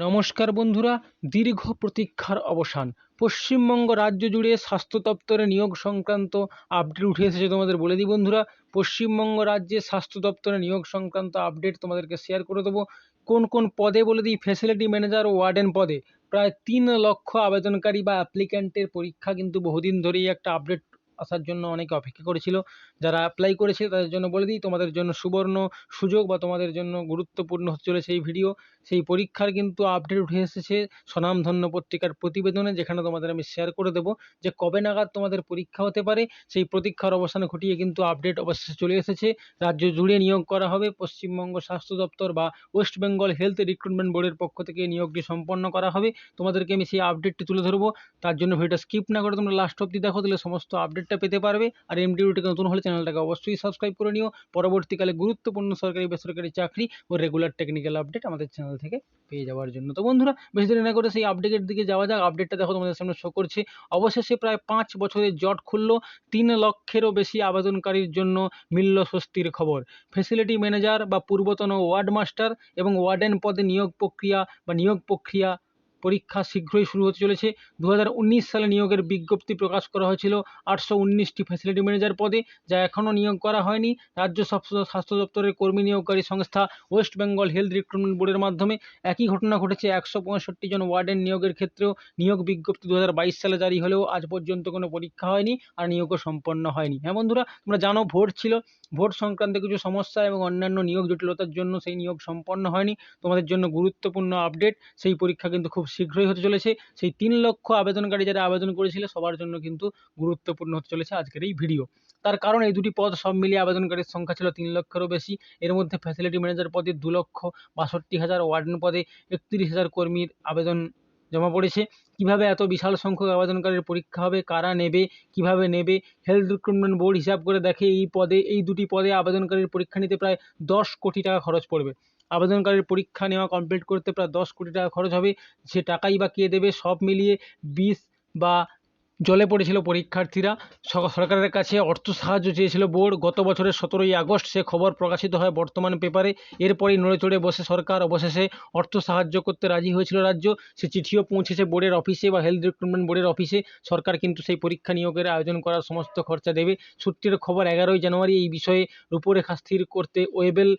নমস্কার বন্ধুরা, দীর্ঘ প্রতীক্ষার অবসান। পশ্চিমবঙ্গ রাজ্য জুড়ে স্বাস্থ্য দপ্তরে নিয়োগ সংক্রান্ত আপডেট উঠে এসেছে। তোমাদের বলে দিই বন্ধুরা, পশ্চিমবঙ্গ রাজ্যে স্বাস্থ্য দপ্তরে নিয়োগ সংক্রান্ত আপডেট তোমাদেরকে শেয়ার করে দেবো। কোন কোন পদে বলে দিই, ফ্যাসিলিটি ম্যানেজার ও ওয়ার্ডেন পদে প্রায় 3 লক্ষ আবেদনকারী বা অ্যাপ্লিক্যান্টের পরীক্ষা কিন্তু বহুদিন ধরেই একটা আপডেট আসার জন্য অনেকে অপেক্ষা করেছিল। যারা অ্যাপ্লাই করেছে তাদের জন্য বলে দিই, তোমাদের জন্য সুবর্ণ সুযোগ বা তোমাদের জন্য গুরুত্বপূর্ণ হতে চলেছে এই ভিডিও। সেই পরীক্ষার কিন্তু আপডেট উঠে এসেছে স্বনামধন্য পত্রিকার প্রতিবেদনে, যেখানে তোমাদের আমি শেয়ার করে দেবো যে কবে নাগাদ তোমাদের পরীক্ষা হতে পারে। সেই প্রতীক্ষার অবসান ঘটিয়ে কিন্তু আপডেট অবশেষে চলে এসেছে। রাজ্য জুড়ে নিয়োগ করা হবে। পশ্চিমবঙ্গ স্বাস্থ্য দপ্তর বা ওয়েস্ট বেঙ্গল হেলথ রিক্রুটমেন্ট বোর্ডের পক্ষ থেকে নিয়োগটি সম্পন্ন করা হবে। তোমাদেরকে আমি সেই আপডেটটি তুলে ধরবো। তার জন্য ভিডিওটা স্কিপ না করে তোমরা লাস্ট অবধি দেখো, তাহলে সমস্ত আপডেটটা পেতে পারবে। আর এমডিউটিকে নতুন হলে চ্যানেলটাকে অবশ্যই সাবস্ক্রাইব করে নিও। পরবর্তীকালে গুরুত্বপূর্ণ সরকারি বেসরকারি চাকরি ও রেগুলার টেকনিক্যাল আপডেট আমাদের চ্যানেল থেকে পেয়ে যাওয়ার জন্য। তো বন্ধুরা, বেশি দেরি না করে সেই আপডেটের দিকে যাওয়া যাক। আপডেটটা দেখো তোমাদের সামনে শো করছে। অবশেষে প্রায় 5 বছরের জট খুলল। 3 লক্ষেরও বেশি আবেদনকারীর জন্য মিলল স্বস্তির খবর। ফ্যাসিলিটি ম্যানেজার বা পূর্বতন ওয়ার্ড মাস্টার এবং ওয়ার্ডেন পদে নিয়োগ প্রক্রিয়া পরীক্ষা শীঘ্রই শুরু হতে চলেছে। 2019 সালে নিয়োগের বিজ্ঞপ্তি প্রকাশ করা হয়েছিল 819টি ফ্যাসিলিটি ম্যানেজার পদে, যা এখনও নিয়োগ করা হয়নি। রাজ্য স্বাস্থ্য দপ্তরের কর্মী নিয়োগকারী সংস্থা ওয়েস্ট বেঙ্গল হেলথ রিক্রুটমেন্ট বোর্ডের মাধ্যমে একই ঘটনা ঘটেছে 165 জন ওয়ার্ডেন নিয়োগের ক্ষেত্রেও। নিয়োগ বিজ্ঞপ্তি 2022 সালে জারি হলেও আজ পর্যন্ত কোনো পরীক্ষা হয়নি আর নিয়োগও সম্পন্ন হয়নি। হ্যাঁ বন্ধুরা, তোমরা জানো ভোট ছিল, ভোট সংক্রান্ত কিছু সমস্যা এবং অন্যান্য নিয়োগ জটিলতার জন্য সেই নিয়োগ সম্পন্ন হয়নি। তোমাদের জন্য গুরুত্বপূর্ণ আপডেট, সেই পরীক্ষা কিন্তু খুব শীঘ্রই হতে চলেছে। সেই 3 লক্ষ আবেদনকারী যারা আবেদন করেছিল সবার জন্য কিন্তু গুরুত্বপূর্ণ হতে চলেছে আজকের এই ভিডিও। তার কারণ এই দুটি পদ সব মিলিয়ে আবেদনকারীর সংখ্যা ছিল 3 লক্ষেরও বেশি। এর মধ্যে ফ্যাসিলিটি ম্যানেজার পদে 2,62,000, ওয়ার্ডেন পদে 31,000 কর্মীর আবেদন জমা পড়েছে। কিভাবে এত বিশাল সংখ্যক আবেদনকারীর পরীক্ষা হবে, কারা নেবে, কিভাবে নেবে? হেলথ রিক্রুটমেন্ট বোর্ড হিসাব করে দেখে এই দুটি পদে আবেদনকারীর পরীক্ষা নিতে প্রায় 10 কোটি টাকা খরচ পড়বে। আবেদনকারীর পরীক্ষা নেওয়া কমপ্লিট করতে প্রায় 10 কোটি টাকা খরচ হবে। সে টাকাই বা কে দেবে? সব মিলিয়ে 20 বা জলে পড়েছিল পরীক্ষার্থীরা। সরকারের কাছে অর্থ সাহায্য চেয়েছিল বোর্ড। গত বছরের 17ই আগস্ট সে খবর প্রকাশিত হয় বর্তমান পেপারে। এরপরই নড়েচড়ে বসে সরকার, অবশেষে অর্থ সাহায্য করতে রাজি হয়েছিল রাজ্য। সে চিঠিও পৌঁছেছে বোর্ডের অফিসে বা হেলথ রিক্রুটমেন্ট বোর্ডের অফিসে। সরকার কিন্তু সেই পরীক্ষা নিয়োগের আয়োজন করার সমস্ত খরচা দেবে। সূত্রের খবর 11ই জানুয়ারি এই বিষয়ে রূপরেখা স্থির করতে ওয়েবেল,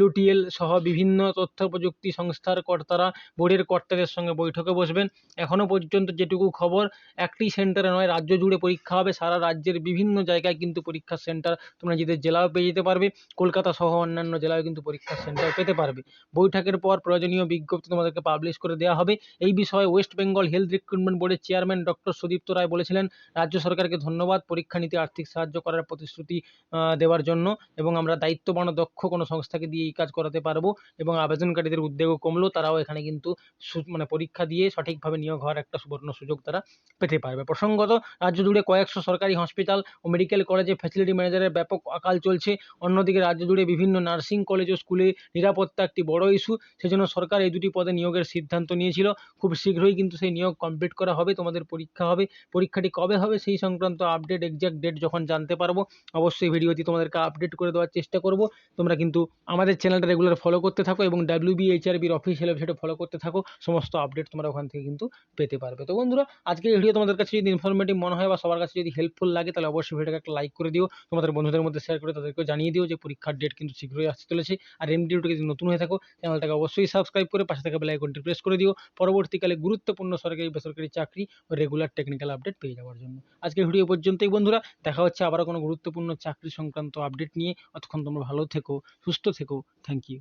WTL সহ বিভিন্ন তথ্য প্রযুক্তি সংস্থার কর্তারা বোর্ডের কর্তাদের সঙ্গে বৈঠকে বসবেন। এখনও পর্যন্ত যেটুকু খবর, একটি সেন্টারে নয়, রাজ্য জুড়ে পরীক্ষা হবে। সারা রাজ্যের বিভিন্ন জায়গায় কিন্তু পরীক্ষার সেন্টার তোমরা নিজেদের জেলাও পেয়ে যেতে পারবে। কলকাতা সহ অন্যান্য জেলায় কিন্তু পরীক্ষার সেন্টার পেতে পারবে। বৈঠকের পর প্রয়োজনীয় বিজ্ঞপ্তি তোমাদেরকে পাবলিশ করে দেওয়া হবে। এই বিষয়ে ওয়েস্ট বেঙ্গল হেলথ রিক্রুটমেন্ট বোর্ডের চেয়ারম্যান ডক্টর সুদীপ্ত রায় বলেছিলেন, রাজ্য সরকারকে ধন্যবাদ পরীক্ষা নিতে আর্থিক সাহায্য করার প্রতিশ্রুতি দেওয়ার জন্য, এবং আমরা দায়িত্ববান ও দক্ষ কোনো সংস্থাকে দিয়ে এই কাজ করাতে পারবো। এবং আবেদনকারীদের উদ্যোগও কমলো, তারাও এখানে কিন্তু পরীক্ষা দিয়ে সঠিকভাবে নিয়োগ হওয়ার একটা সুবর্ণ সুযোগ তারা পেতে পারবে। প্রসঙ্গত, রাজ্য জুড়ে কয়েকশো সরকারি হসপিটাল ও মেডিকেল কলেজে ফ্যাসিলিটি ম্যানেজারের ব্যাপক আকাল চলছে। অন্যদিকে রাজ্য জুড়ে বিভিন্ন নার্সিং কলেজ ও স্কুলে নিরাপত্তা একটি বড় ইস্যু। সেজন্য সরকার এই দুটি পদে নিয়োগের সিদ্ধান্ত নিয়েছিল। খুব শীঘ্রই কিন্তু সেই নিয়োগ কমপ্লিট করা হবে। তোমাদের পরীক্ষা হবে। পরীক্ষাটি কবে হবে সেই সংক্রান্ত আপডেট, এক্সাক্ট ডেট যখন জানতে পারবো অবশ্যই ভিডিওটি তোমাদেরকে আপডেট করে দেওয়ার চেষ্টা করব। তোমরা কিন্তু আমাদের চ্যানেলটা রেগুলার ফলো করতে থাকো এবং WBHRBর অফিসিয়াল ওয়েবসাইটে ফলো করতে থাকো। সমস্ত আপডেট তোমরা ওখান থেকে কিন্তু পেতে পারবে। তো বন্ধুরা, আজকের ভিডিও তোমাদের কাছে যদি ইনফরমেটিভ মনে হয় বা সবার কাছে যদি হেল্পফুল লাগে, তাহলে অবশ্যই ভিডিওটাকে একটা লাইক করে দিও। তোমাদের বন্ধুদের মধ্যে শেয়ার করে তাদেরকেও জানিয়ে দিও যে পরীক্ষার ডেট কিন্তু শীঘ্রই আসতে চলেছে। আর এমডিউটিকে যদি নতুন হয়ে থাকো, চ্যানেলটাকে অবশ্যই সাবস্ক্রাইব করে পাশে থাকা বেল আইকনটি প্রেস করে দিও পরবর্তীকালে গুরুত্বপূর্ণ সরকারি বেসরকারি চাকরি ও রেগুলার টেকনিক্যাল আপডেট পেয়ে যাওয়ার জন্য। আজকের ভিডিও পর্যন্তই বন্ধুরা, দেখা হচ্ছে আবারও কোনো গুরুত্বপূর্ণ চাকরি সংক্রান্ত আপডেট নিয়ে। ততক্ষণ তোমরা ভালো থেকো, সুস্থ থেকো। Thank you.